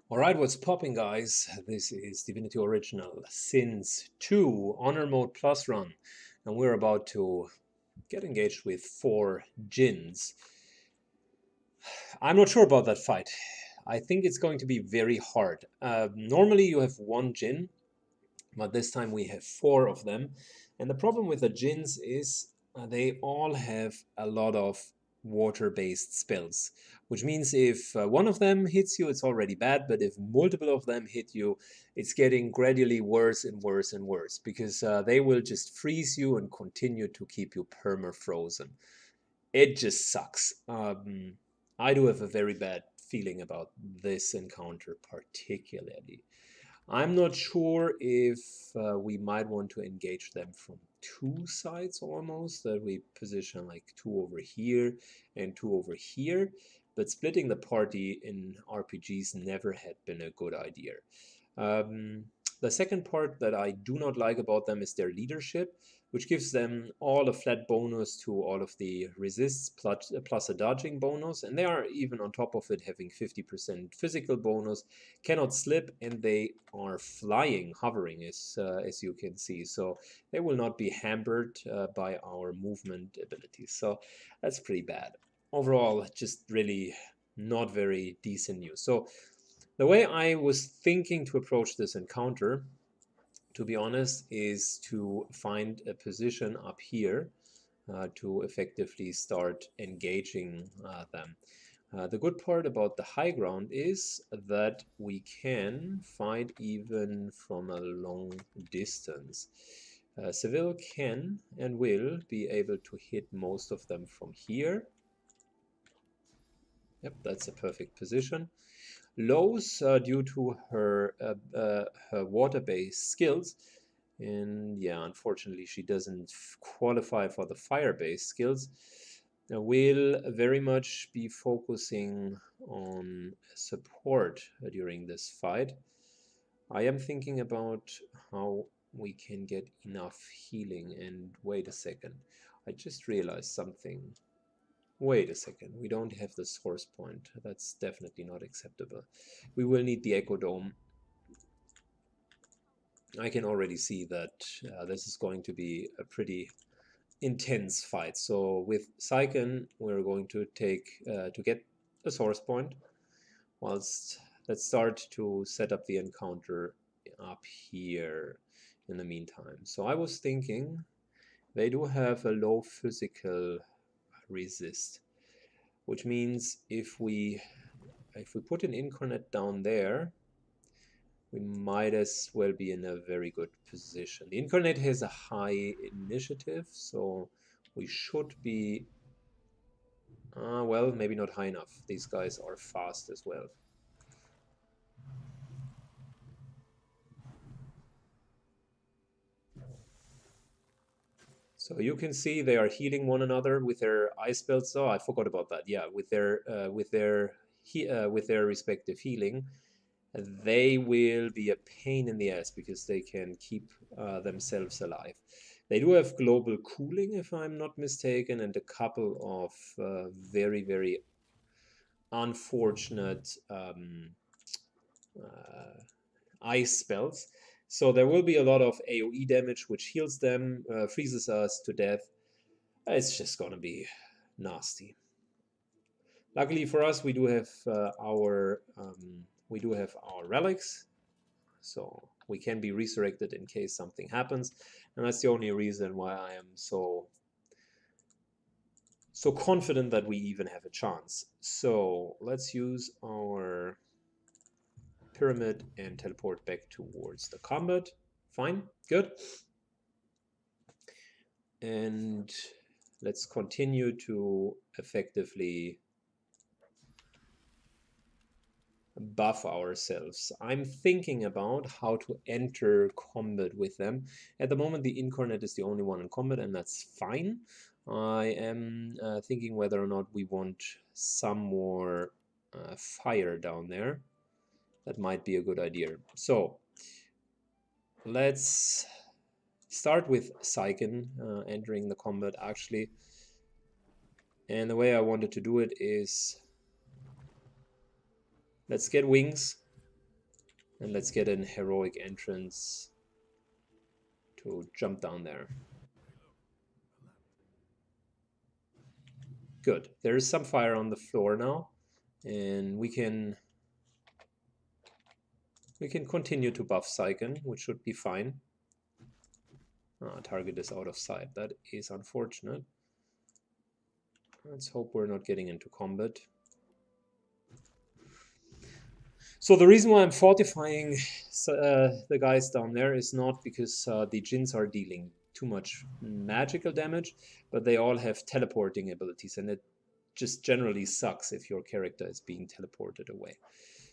Alright, what's popping, guys? This is Divinity Original Sin 2 Honor Mode Plus run, and we're about to get engaged with 4 Djinns. I'm not sure about that fight. I think it's going to be very hard. Normally you have 1 Djinn, but this time we have 4 of them. And the problem with the Djinns is they all have a lot of water-based spells, which means if one of them hits you, it's already bad, but if multiple of them hit you, it's getting gradually worse and worse and worse, because they will just freeze you and continue to keep you perma-frozen. It just sucks. I do have a very bad feeling about this encounter particularly. I'm not sure if we might want to engage them from 2 sides almost, that we position like 2 over here and 2 over here, but splitting the party in RPGs never had been a good idea. The second part that I do not like about them is their leadership, which gives them all a flat bonus to all of the resists plus a dodging bonus, and they are even on top of it having 50% physical bonus, cannot slip, and they are flying, hovering as you can see, so they will not be hampered by our movement abilities. So that's pretty bad. Overall, just really not very decent news. So the way I was thinking to approach this encounter, to be honest, is to find a position up here to effectively start engaging them. The good part about the high ground is that we can fight even from a long distance. Seville can and will be able to hit most of them from here. Yep, that's a perfect position. Lowe's, due to her water-based skills, and yeah, unfortunately she doesn't qualify for the fire-based skills, will very much be focusing on support during this fight. I am thinking about how we can get enough healing, and wait a second, I just realized something. Wait a second, we don't have the source point. That's definitely not acceptable. We will need the Echo Dome. I can already see that this is going to be a pretty intense fight. So with Syken, we're going to take to get a source point. Whilst let's start to set up the encounter up here in the meantime. So I was thinking they do have a low physical resist, which means if we put an incarnate down there, we might as well be in a very good position. The incarnate has a high initiative, so we should be well, maybe not high enough. These guys are fast as well. So you can see they are healing one another with their ice spells. Oh, I forgot about that. Yeah, with their respective healing, they will be a pain in the ass because they can keep themselves alive. They do have global cooling, if I'm not mistaken, and a couple of very, very unfortunate ice spells. So there will be a lot of AoE damage, which heals them, freezes us to death. It's just gonna be nasty. Luckily for us, we do have our relics, so we can be resurrected in case something happens, and that's the only reason why I am so confident that we even have a chance. So let's use our pyramid and teleport back towards the combat. Fine, good. And let's continue to effectively buff ourselves. I'm thinking about how to enter combat with them. At the moment, the incarnate is the only one in combat, and that's fine. I am thinking whether or not we want some more fire down there. That might be a good idea. So let's start with Syken entering the combat actually. And the way I wanted to do it is let's get wings And let's get an heroic entrance to jump down there. Good. There is some fire on the floor now, and we can continue to buff Syken, which should be fine. Target is out of sight. That is unfortunate. Let's hope we're not getting into combat. So the reason why I'm fortifying the guys down there is not because the Jinns are dealing too much magical damage, but they all have teleporting abilities, and it just generally sucks if your character is being teleported away.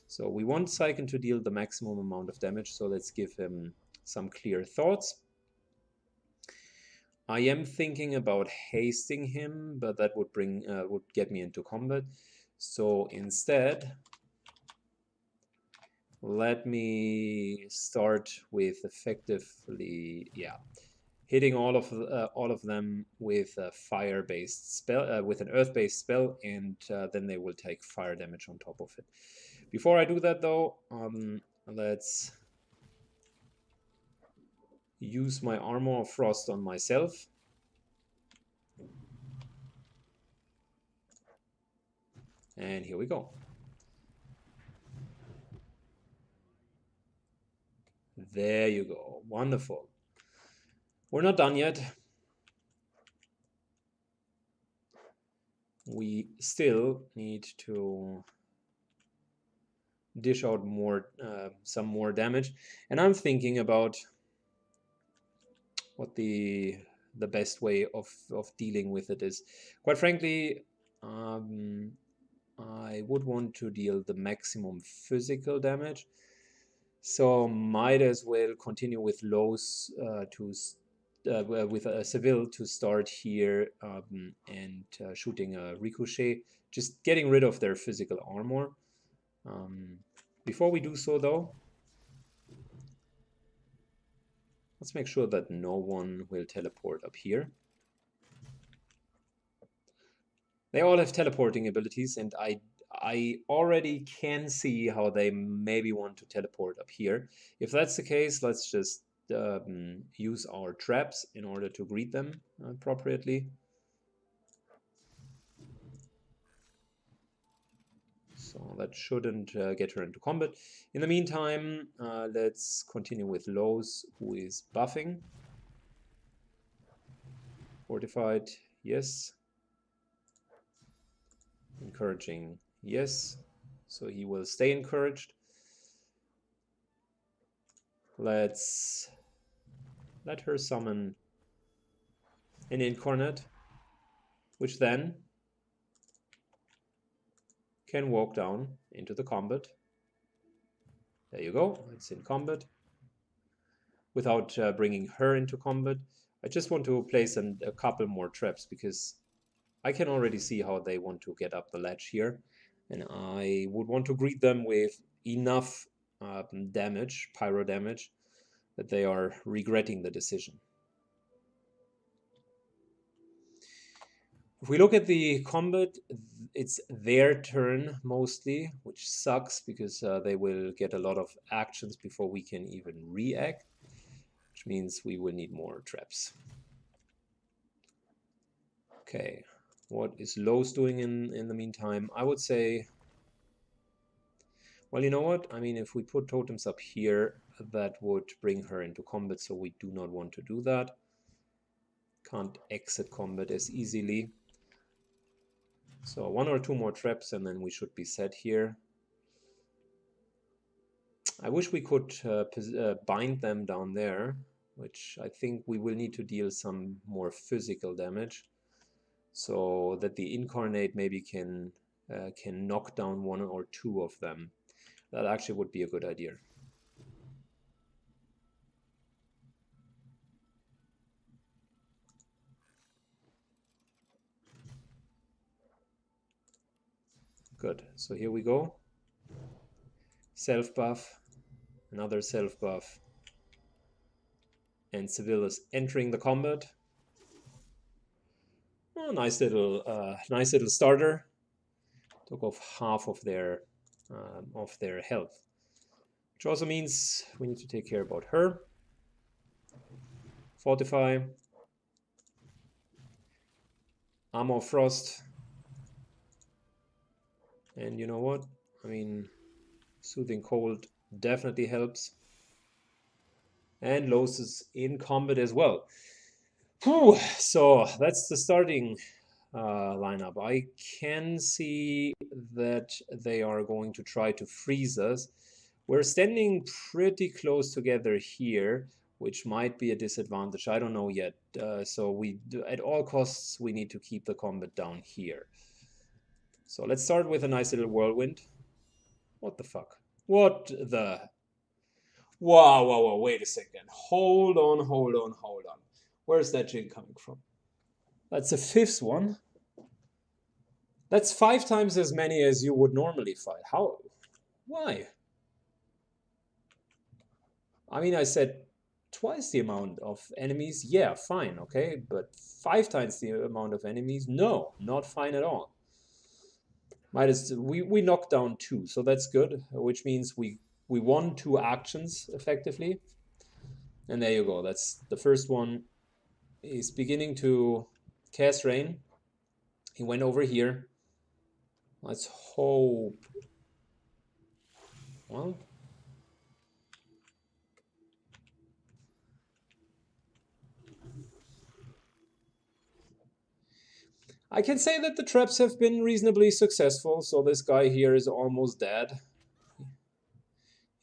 So we want Syken to deal the maximum amount of damage, so let's give him some clear thoughts. I am thinking about hasting him, but that would get me into combat. So instead, let me start with effectively, hitting all of them with a fire-based spell, with an earth-based spell, and then they will take fire damage on top of it. Before I do that, though, let's use my Armor of Frost on myself. And here we go. There you go. Wonderful. We're not done yet. We still need to dish out more, some more damage. And I'm thinking about what the best way of dealing with it is. Quite frankly, I would want to deal the maximum physical damage, so might as well continue with lows with a Seville to start here, and shooting a ricochet, just getting rid of their physical armor. Before we do so, though, let's make sure that no one will teleport up here. They all have teleporting abilities, and I already can see how they maybe want to teleport up here. If that's the case, let's just use our traps in order to greet them appropriately. So that shouldn't get her into combat. In the meantime, let's continue with Lowe's, who is buffing. Fortified, yes. Encouraging, yes. So he will stay encouraged. Let's let her summon an incarnate, which then can walk down into the combat. There you go, it's in combat. Without bringing her into combat, I just want to place a couple more traps, because I can already see how they want to get up the ledge here, and I would want to greet them with enough damage, pyro damage, that they are regretting the decision. If we look at the combat, it's their turn mostly, which sucks, because they will get a lot of actions before we can even react, which means we will need more traps. Okay, what is Lowe's doing in the meantime? I would say, well, you know what? I mean, if we put totems up here, that would bring her into combat, so we do not want to do that. Can't exit combat as easily. So 1 or 2 more traps, and then we should be set here. I wish we could bind them down there, which I think we will need to deal some more physical damage, so that the incarnate maybe can knock down 1 or 2 of them. That actually would be a good idea. Good, so here we go. Self buff, another self buff, and Seville is entering the combat. Oh, nice little starter. Took off half of their health, which also means we need to take care about her. Fortify. Armor of Frost. And you know what? I mean, Soothing Cold definitely helps. And Los is in combat as well. Whew. So that's the starting lineup. I can see that they are going to try to freeze us. We're standing pretty close together here, which might be a disadvantage. I don't know yet. So we, at all costs, we need to keep the combat down here. So let's start with a nice little whirlwind. What the fuck? What the? Wow, wow, wow, wait a second. Hold on, hold on, hold on. Where's that Jin coming from? That's the fifth one. That's 5 times as many as you would normally fight. How? Why? I mean, I said twice the amount of enemies. Yeah, fine, okay. But 5 times the amount of enemies? No, not fine at all. We knocked down 2, so that's good, which means we won 2 actions effectively. And there you go. That's the first one. He's beginning to cast rain. He went over here. Let's hope. Well, I can say that the traps have been reasonably successful. So this guy here is almost dead.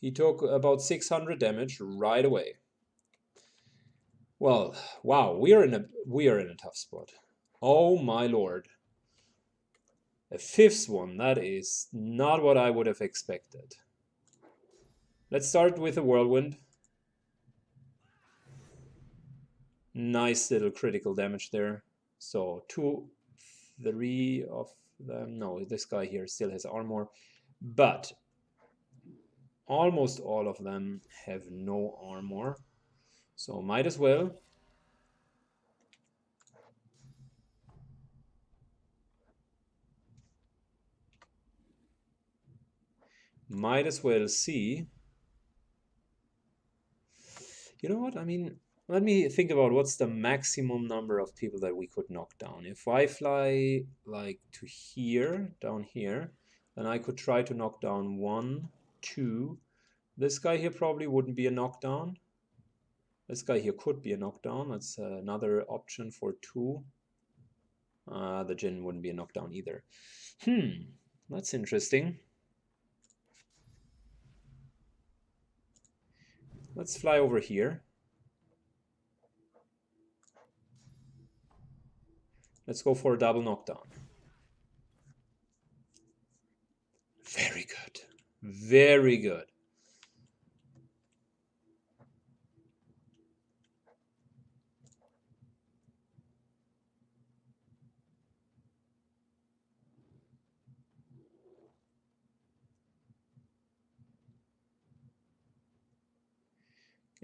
He took about 600 damage right away. Well, wow, we are in a tough spot. Oh my lord. A 5th one, that is not what I would have expected. Let's start with a whirlwind. Nice little critical damage there. So 2, 3 of them. No, this guy here still has armor. But almost all of them have no armor. So might as well. Might as well see. You know what? I mean, let me think about what's the maximum number of people that we could knock down. If I fly like to here, down here, then I could try to knock down 1, 2. This guy here probably wouldn't be a knockdown. This guy here could be a knockdown. That's another option for 2. The Jin wouldn't be a knockdown either. That's interesting. Let's fly over here. Let's go for a double knockdown. Very good. Very good.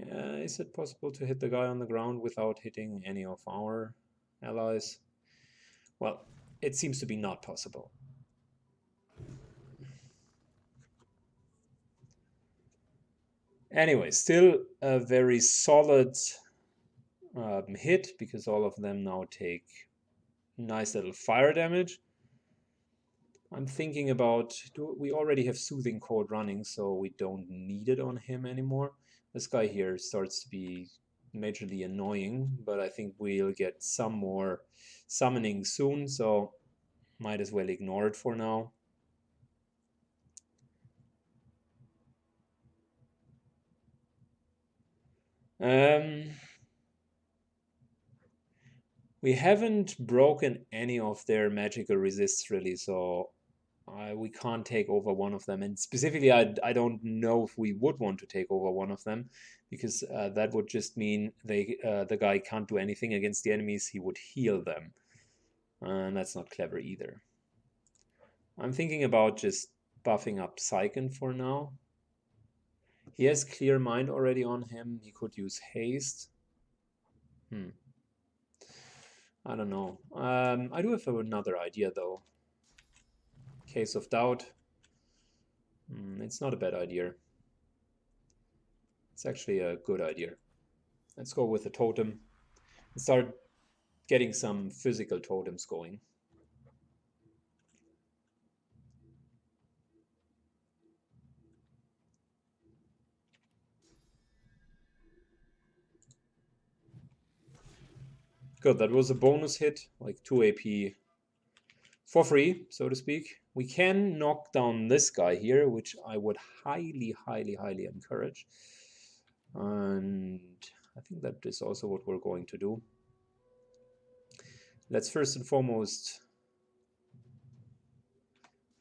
Is it possible to hit the guy on the ground without hitting any of our allies? Well, it seems to be not possible. Anyway, still a very solid hit, because all of them now take nice little fire damage. I'm thinking about, we already have Soothing Code running, so we don't need it on him anymore. This guy here starts to be majorly annoying, but I think we'll get some more summoning soon, so might as well ignore it for now. We haven't broken any of their magical resists really, so we can't take over one of them. And specifically, I don't know if we would want to take over one of them, because that would just mean the guy can't do anything against the enemies. He would heal them, and that's not clever either. I'm thinking about just buffing up Psyken for now. He has Clear Mind already on him. He could use Haste. I don't know. I do have another idea though. Case of Doubt. It's not a bad idea. It's actually a good idea. Let's go with the totem and start getting some physical totems going. Good, that was a bonus hit, like 2 AP for free, so to speak. We can knock down this guy here, which I would highly, highly, highly encourage. And I think that is also what we're going to do. Let's first and foremost...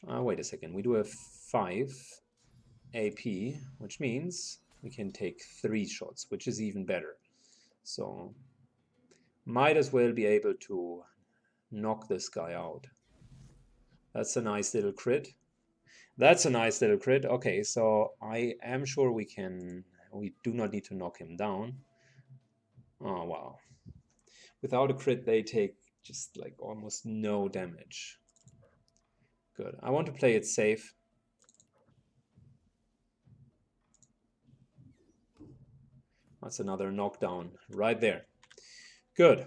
wait a second, we do have 5 AP, which means we can take 3 shots, which is even better. So, might as well be able to knock this guy out. That's a nice little crit. That's a nice little crit. Okay, so I am sure we do not need to knock him down. Oh, wow. Without a crit, they take just like almost no damage. Good. I want to play it safe. That's another knockdown right there. Good.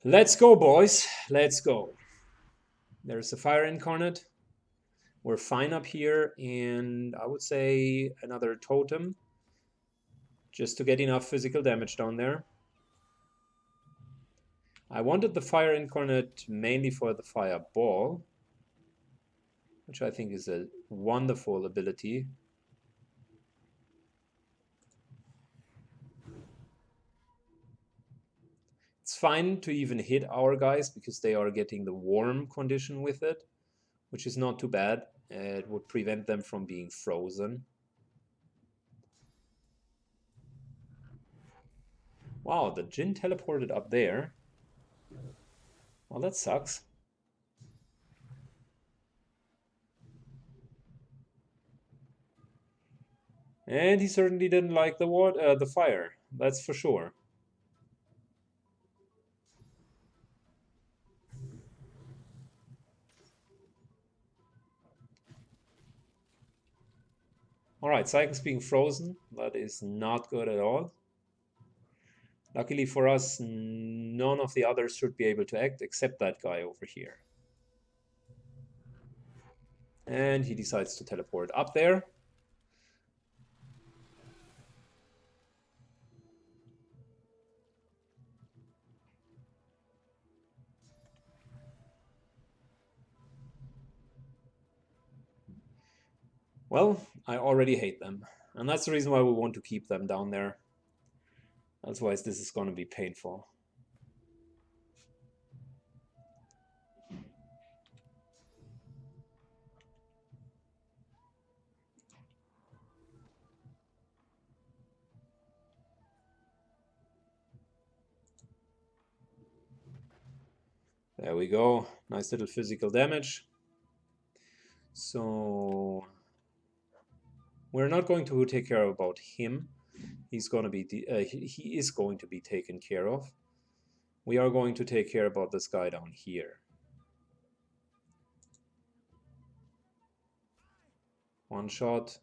Let's go, boys. Let's go. There's the Fire Incarnate. We're fine up here, and I would say another totem just to get enough physical damage down there. I wanted the Fire Incarnate mainly for the Fireball, which I think is a wonderful ability. It's fine to even hit our guys because they are getting the warm condition with it, which is not too bad. It would prevent them from being frozen. Wow, the Jinn teleported up there. Well, that sucks. And he certainly didn't like the fire, that's for sure. Alright, Psychon's being frozen. That is not good at all. Luckily for us, none of the others should be able to act except that guy over here. And he decides to teleport up there. Well, I already hate them. And that's the reason why we want to keep them down there. Otherwise, this is going to be painful. There we go. Nice little physical damage. So we're not going to take care about him. He's going to be he is going to be taken care of. We are going to take care about this guy down here. One shot.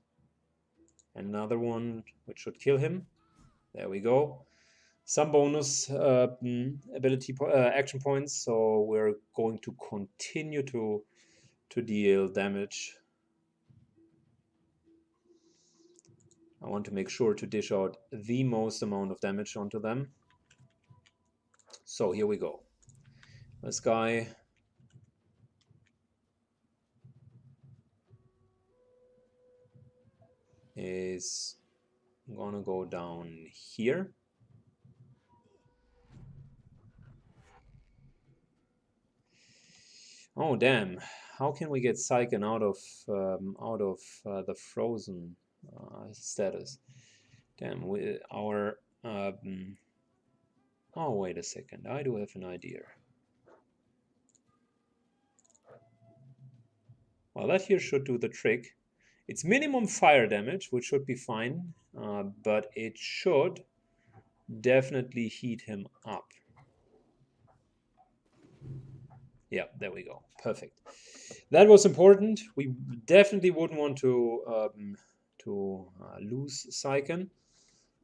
Another one, which should kill him. There we go. Some bonus ability action points, so we're going to continue to deal damage. I want to make sure to dish out the most amount of damage onto them. So here we go. This guy is gonna go down here. Oh damn! How can we get Psychon out of the frozen status? Damn, our oh wait a second, I do have an idea. Well, that here should do the trick. It's minimum fire damage, which should be fine, but it should definitely heat him up. Yeah, there we go. Perfect. That was important. We definitely wouldn't want to lose Saiken.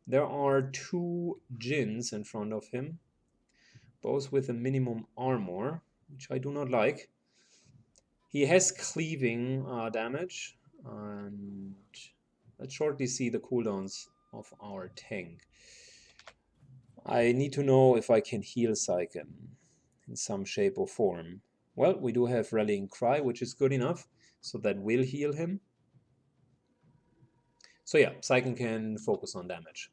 There are two Jins in front of him, both with a minimum armor, which I do not like. He has cleaving damage, and let's shortly see the cooldowns of our tank. I need to know if I can heal Saiken in some shape or form. Well, we do have Rallying Cry, which is good enough, so that will heal him. So yeah, Saiken can focus on damage.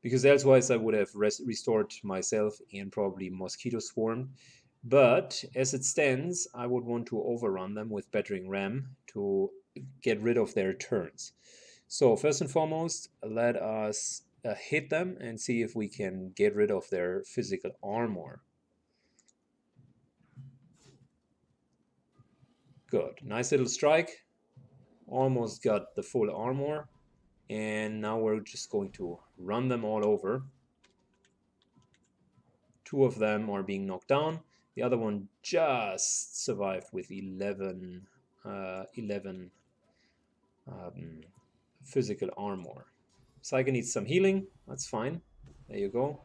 Because elsewise I would have restored myself and probably Mosquito Swarm. But as it stands, I would want to overrun them with Battering Ram to get rid of their turns. So first and foremost, let us hit them and see if we can get rid of their physical armor. Good. Nice little strike. Almost got the full armor. And now we're just going to run them all over. Two of them are being knocked down. The other one just survived with 11 physical armor. Psyche needs some healing. That's fine. There you go.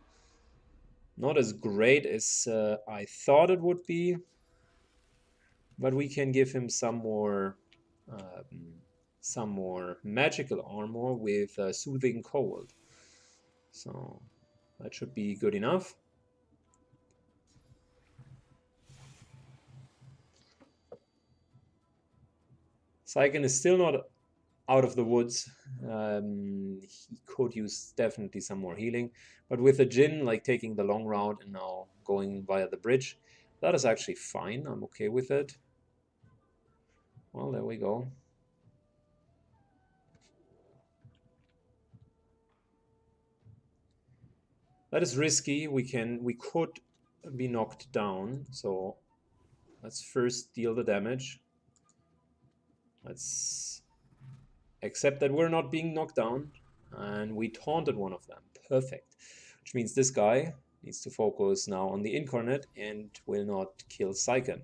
Not as great as I thought it would be, but we can give him some more magical armor with Soothing Cold. So that should be good enough. Saiken is still not out of the woods. He could use definitely some more healing. But with the Jin, like taking the long route and now going via the bridge, that is actually fine. I'm okay with it. Well, there we go. That is risky. We could be knocked down. So let's first deal the damage. Let's accept that we're not being knocked down. And we taunted one of them. Perfect. Which means this guy needs to focus now on the Incarnate and will not kill Saiken.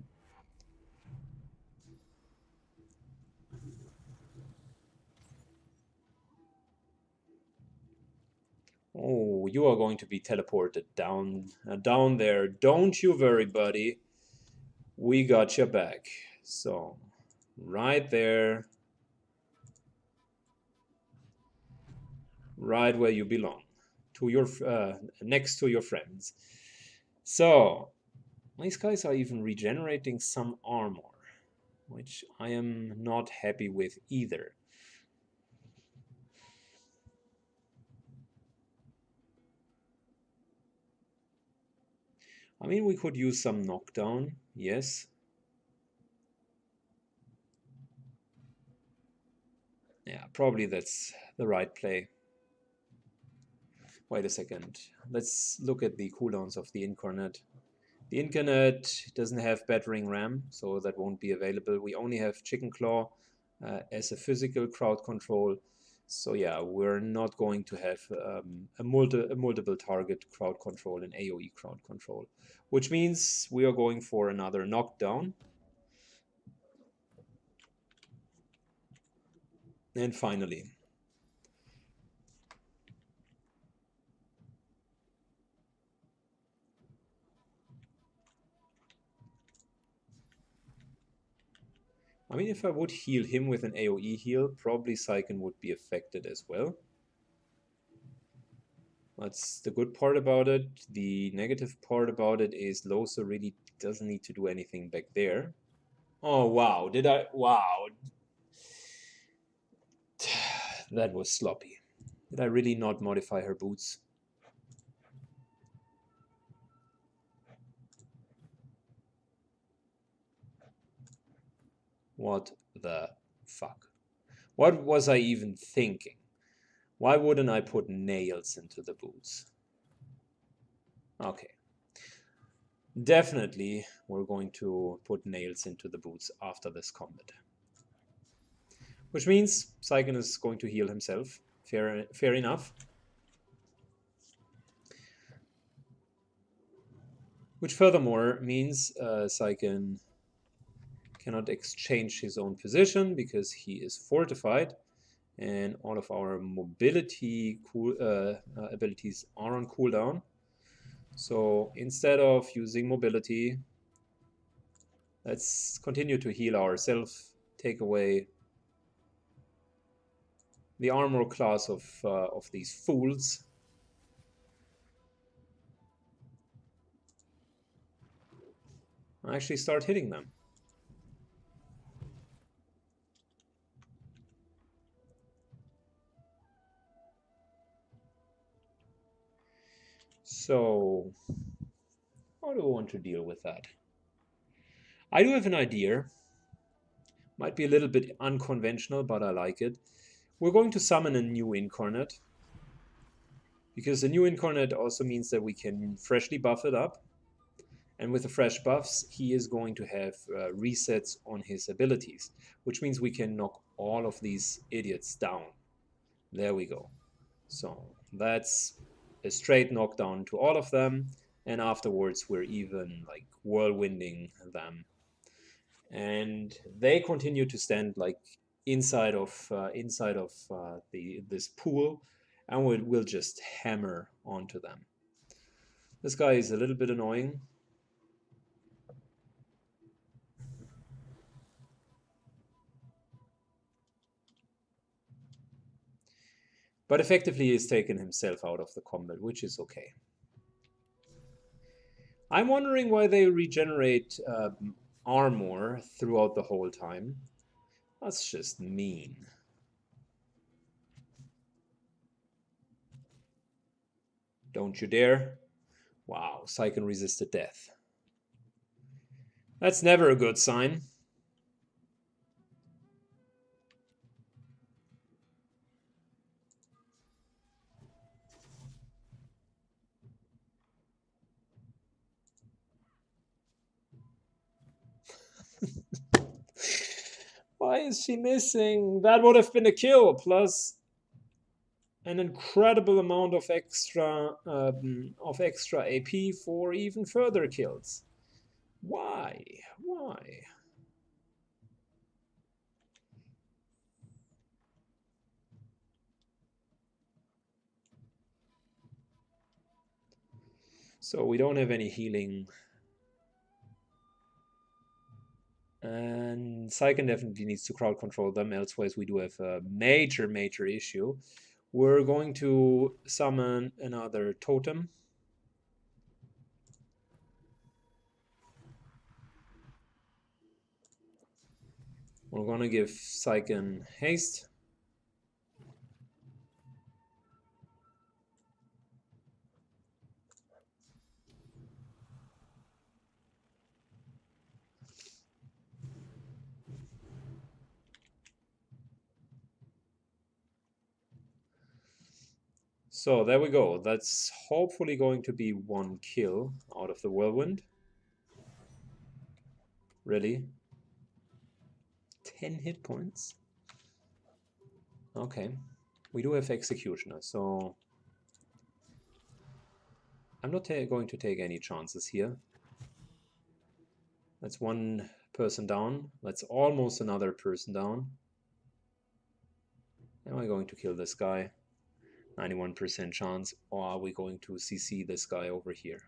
Oh, you are going to be teleported down there. Don't you worry, buddy. We got your back. So, right there. Right where you belong. To your next to your friends. So, these guys are even regenerating some armor, which I am not happy with either. I mean, we could use some knockdown, yes. Yeah, probably that's the right play. Wait a second. Let's look at the cooldowns of the Incarnate. The Incarnate doesn't have Battering Ram, so that won't be available. We only have Chicken Claw as a physical crowd control. So yeah, we're not going to have a multiple target crowd control and AoE crowd control. Which means we are going for another knockdown. And finally, I mean, if I would heal him with an AoE heal, probably Saiken would be affected as well. That's the good part about it. The negative part about it is Losa really doesn't need to do anything back there. Oh, wow. Did I? Wow. That was sloppy. Did I really not modify her boots? What the fuck? What was I even thinking? Why wouldn't I put nails into the boots? Okay. Definitely, we're going to put nails into the boots after this combat. Which means Saiken is going to heal himself. Fair enough. Which furthermore means Saiken cannot exchange his own position because he is fortified, and all of our mobility abilities are on cooldown. So instead of using mobility, let's continue to heal ourselves, take away the armor class of these fools. Actually start hitting them. So, how do I want to deal with that? I do have an idea. Might be a little bit unconventional, but I like it. We're going to summon a new incarnate, because the new incarnate also means that we can freshly buff it up. And with the fresh buffs, he is going to have resets on his abilities, which means we can knock all of these idiots down. There we go. So that's a straight knockdown to all of them, and afterwards we're even like whirlwinding them. And they continue to stand like inside of this pool, and we'll just hammer onto them. This guy is a little bit annoying. But effectively he's taken himself out of the combat, which is okay. I'm wondering why they regenerate armor throughout the whole time. That's just mean. Don't you dare. Wow, Psyche resisted death. That's never a good sign. Why is she missing? That would have been a kill, plus an incredible amount of extra AP for even further kills. Why? Why? So we don't have any healing. And Psyche definitely needs to crowd control them, elsewise we do have a major, major issue. We're going to summon another totem. We're going to give Psyche haste. So there we go. That's hopefully going to be one kill out of the whirlwind. Really? 10 hit points? Okay. We do have Executioner, so I'm not going to take any chances here. That's one person down. That's almost another person down. Am I going to kill this guy? 91% chance. Or are we going to CC this guy over here?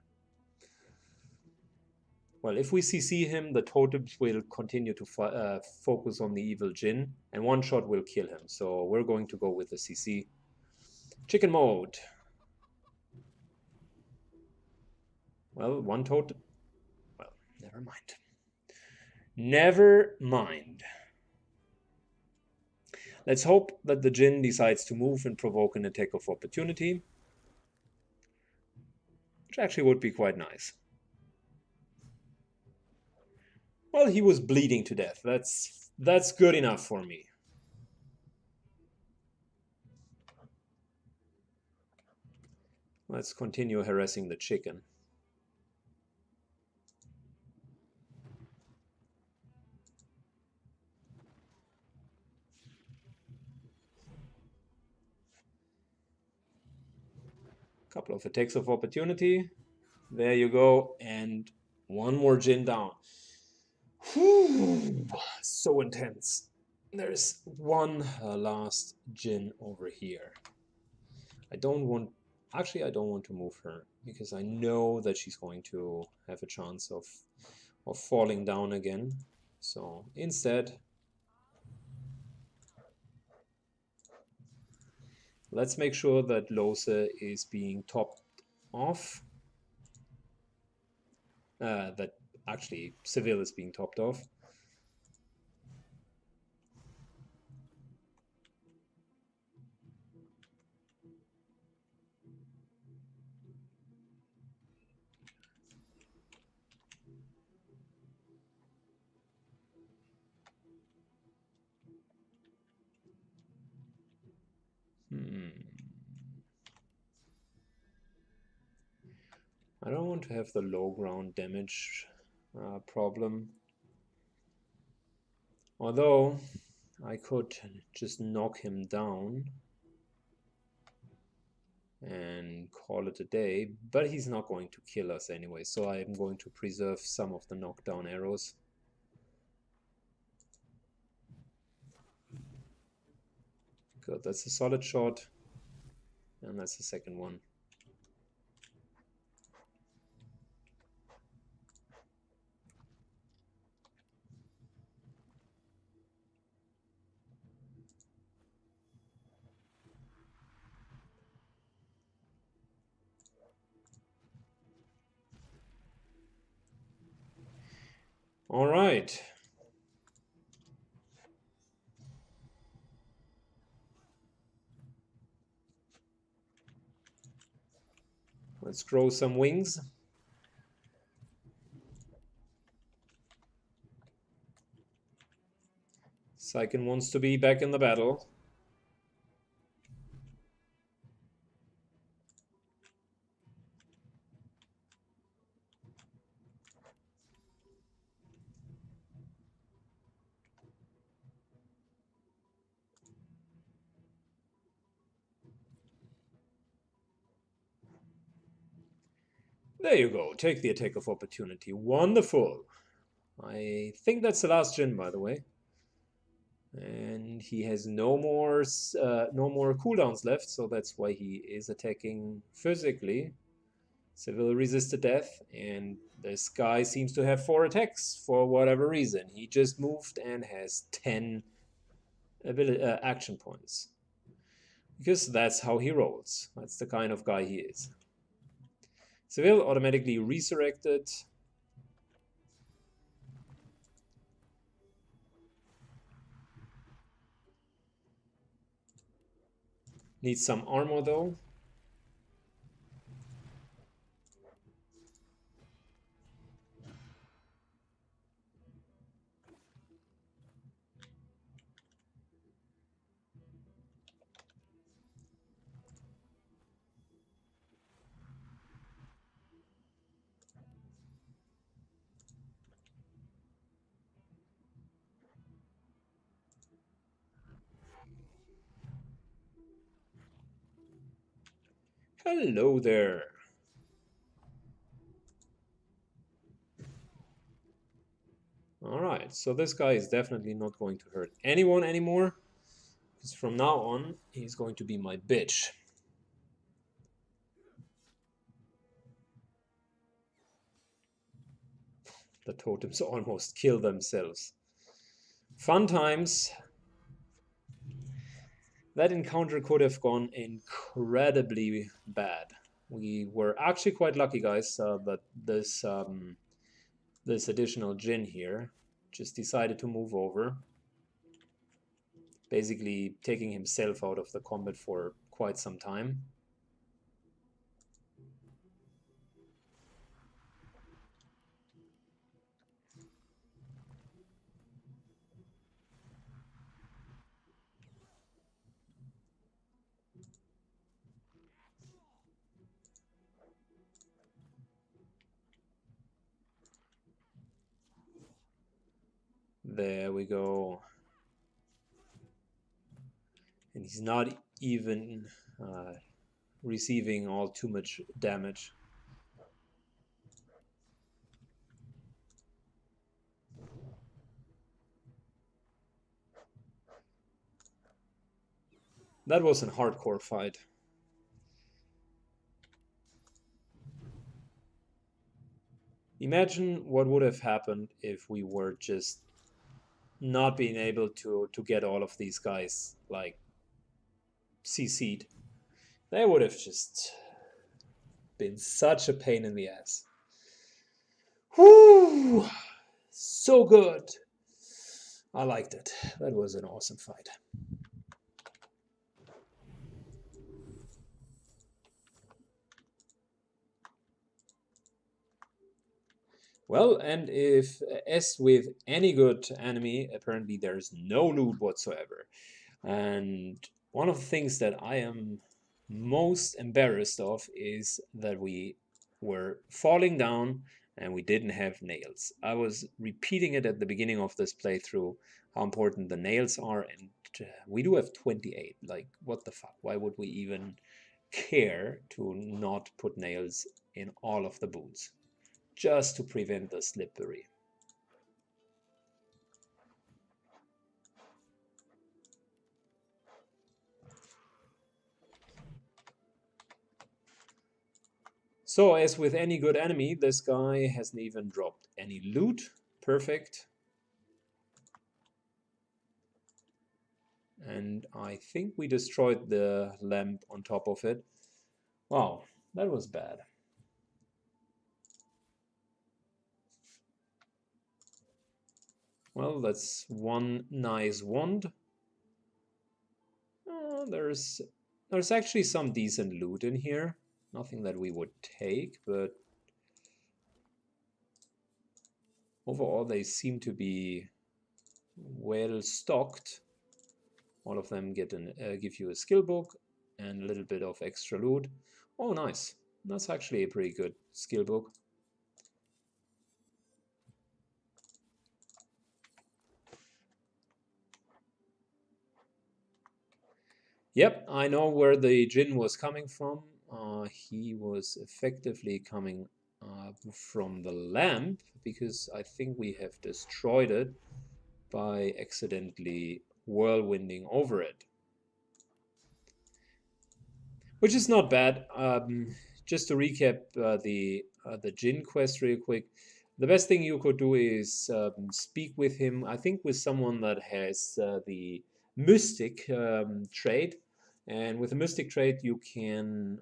Well, if we CC him, the totems will continue to focus on the evil Jinn, and one shot will kill him. So we're going to go with the CC. Chicken mode. Well, one totem. Well, never mind. Never mind. Let's hope that the Jinn decides to move and provoke an attack of opportunity, which actually would be quite nice. Well, he was bleeding to death. That's good enough for me. Let's continue harassing the chicken. Couple of attacks of opportunity. There you go. And one more Jinn down. Whew, so intense. There's one last Jin over here. I don't want... Actually, I don't want to move her, because I know that she's going to have a chance of falling down again. So instead, let's make sure that Lose is being topped off. That actually Seville is being topped off. I don't want to have the low ground damage problem. Although I could just knock him down and call it a day, but he's not going to kill us anyway, so I'm going to preserve some of the knockdown arrows. Good, that's a solid shot, and that's the second one. All right. Let's grow some wings. Saiken wants to be back in the battle. There you go. Take the attack of opportunity. Wonderful. I think that's the last Jin, by the way. And he has no more cooldowns left, so that's why he is attacking physically. Seville resisted death, and this guy seems to have 4 attacks for whatever reason. He just moved and has 10 action points. Because that's how he rolls. That's the kind of guy he is. Seville automatically resurrected. Needs some armor though. Hello there. Alright, so this guy is definitely not going to hurt anyone anymore. Because from now on, he's going to be my bitch. The totems almost kill themselves. Fun times. That encounter could have gone incredibly bad. We were actually quite lucky, guys, that this additional Jin here just decided to move over. Basically taking himself out of the combat for quite some time. There we go. And he's not even receiving all too much damage. That was a hardcore fight. Imagine what would have happened if we were just not being able to get all of these guys like CC'd. They would have just been such a pain in the ass. Whoo! So good. I liked it. That was an awesome fight. Well, and if, as with any good enemy, apparently there's no loot whatsoever. And one of the things that I am most embarrassed of is that we were falling down and we didn't have nails. I was repeating it at the beginning of this playthrough, how important the nails are, and we do have 28. Like, what the fuck? Why would we even care to not put nails in all of the boots? Just to prevent the slippery. So, as with any good enemy, this guy hasn't even dropped any loot. Perfect. And I think we destroyed the lamp on top of it. Wow, that was bad. Well, that's one nice wand. Oh, there's actually some decent loot in here. Nothing that we would take, but overall they seem to be well stocked. All of them give you a skill book and a little bit of extra loot. Oh, nice. That's actually a pretty good skill book. Yep, I know where the Jinn was coming from. He was effectively coming from the lamp, because I think we have destroyed it by accidentally whirlwinding over it. Which is not bad. Just to recap the Jinn quest real quick, the best thing you could do is speak with him. I think with someone that has the mystic trait, and with the mystic trait you can,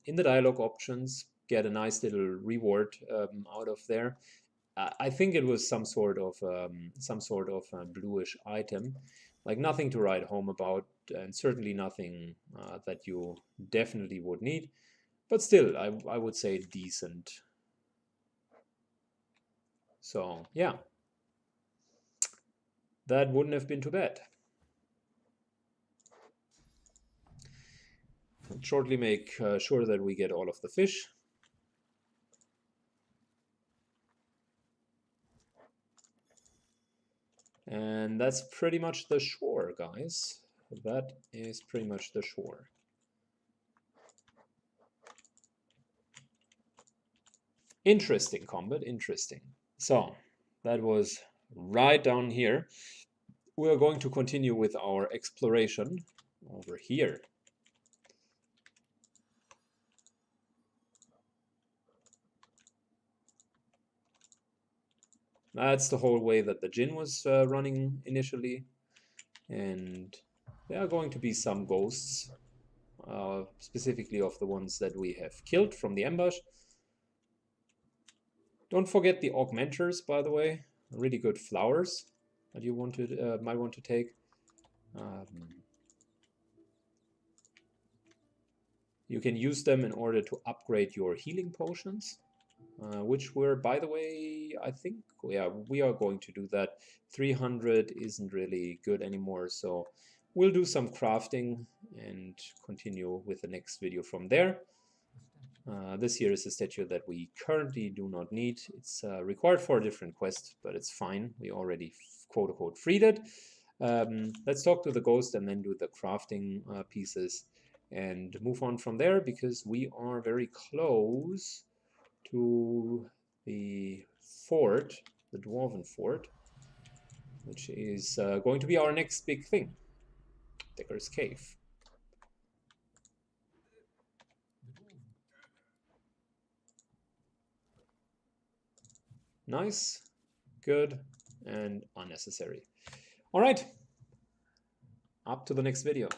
in the dialogue options, get a nice little reward out of there. I think it was some sort of bluish item, like nothing to write home about, and certainly nothing that you definitely would need, but still, I would say decent. So yeah, that wouldn't have been too bad. I'll shortly make sure that we get all of the fish. And that's pretty much the shore, guys. That is pretty much the shore. Interesting combat, interesting. So, that was right down here. We're going to continue with our exploration over here. That's the whole way that the Jinn was running initially. And there are going to be some ghosts, specifically of the ones that we have killed from the ambush. Don't forget the augmenters, by the way. Really good flowers that you might want to take. You can use them in order to upgrade your healing potions, which we're, by the way, I think, yeah, we are going to do that. 300 isn't really good anymore, so we'll do some crafting and continue with the next video from there. This here is a statue that we currently do not need. It's required for a different quest, but it's fine. We already quote-unquote freed it. Let's talk to the ghost and then do the crafting pieces and move on from there, because we are very close to the fort, the Dwarven Fort, which is going to be our next big thing, Decker's Cave. Nice, good, and unnecessary. All right, up to the next video.